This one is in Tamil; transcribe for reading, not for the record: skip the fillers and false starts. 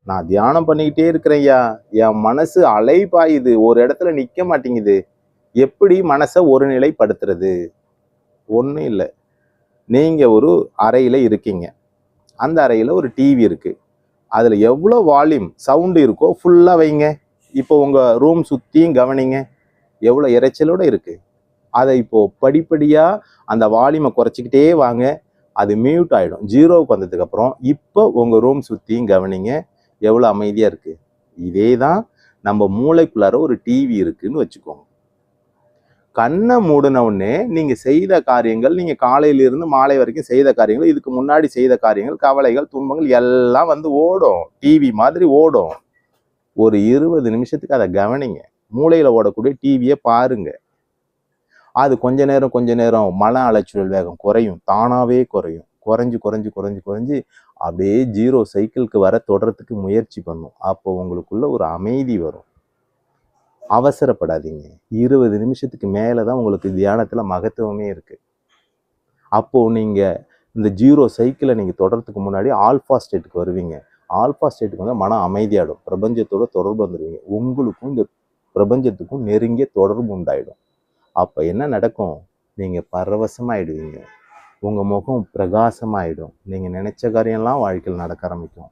நான் தியானம் பண்ணிக்கிட்டே இருக்கிறேன்யா, என் மனசு அலை பாயுது, ஒரு இடத்துல நிக்க மாட்டேங்குது. எப்படி மனசை ஒருநிலைப்படுத்துறது? ஒன்றும் இல்லை. நீங்க ஒரு அறையில இருக்கீங்க. அந்த அறையில ஒரு டிவி இருக்கு. அதுல எவ்வளோ வால்யூம் சவுண்டு இருக்கோ ஃபுல்லா வைங்க. இப்போ உங்க ரூம் சுத்தியும் கவனிங்க, எவ்வளோ இரைச்சலோட இருக்கு. அதை இப்போ படிப்படியா அந்த வால்யூமை குறைச்சிக்கிட்டே வாங்க. அது மியூட் ஆயிடும். ஜீரோவுக்கு வந்ததுக்கு அப்புறம் இப்போ உங்க ரூம் சுத்தியும் கவனிங்க, எவ்வளோ அமைதியா இருக்கு. இதே தான் நம்ம மூளைக்குள்ளார ஒரு டிவி இருக்குன்னு வச்சுக்கோங்க. கண்ணை மூடின உடனே நீங்க செய்த காரியங்கள், நீங்க காலையிலிருந்து மாலை வரைக்கும் செய்த காரியங்கள், இதுக்கு முன்னாடி செய்த காரியங்கள், கவலைகள், துன்பங்கள் எல்லாம் வந்து ஓடும். டிவி மாதிரி ஓடும். ஒரு 20 நிமிஷத்துக்கு அதை கவனிங்க. மூளையில ஓடக்கூடிய டிவியை பாருங்க. அது கொஞ்ச நேரம் மன அலைச்சல் வேகம் குறையும், தானாவே குறையும். குறைஞ்சு குறைஞ்சு குறைஞ்சு குறைஞ்சு அப்படியே 0 சைக்கிளுக்கு வர தொடர்றதுக்கு முயற்சி பண்ணும். அப்போ உங்களுக்குள்ள ஒரு அமைதி வரும். அவசரப்படாதீங்க. 20 நிமிஷத்துக்கு மேலே தான் உங்களுக்கு தியானத்துல மகத்துவமே இருக்கு. அப்போ நீங்க இந்த 0 சைக்கிளை நீங்க தொடர்றதுக்கு முன்னாடி ஆல்ஃபா ஸ்டேட்டுக்கு வருவீங்க. ஆல்ஃபா ஸ்டேட்டுக்கு வந்து மனம் அமைதியாடும். பிரபஞ்சத்தோட தொடர்பு வந்துடுவீங்க. உங்களுக்கும் இந்த பிரபஞ்சத்துக்கும் நெருங்கிய தொடர்பு உண்டாயிடும். அப்போ என்ன நடக்கும்? நீங்க பரவசமாயிடுவீங்க. உங்க முகம் பிரகாசமாயிடும். நீங்க நினைச்ச காரியம்லாம் வாழ்க்கையில் நடக்க ஆரம்பிக்கும்.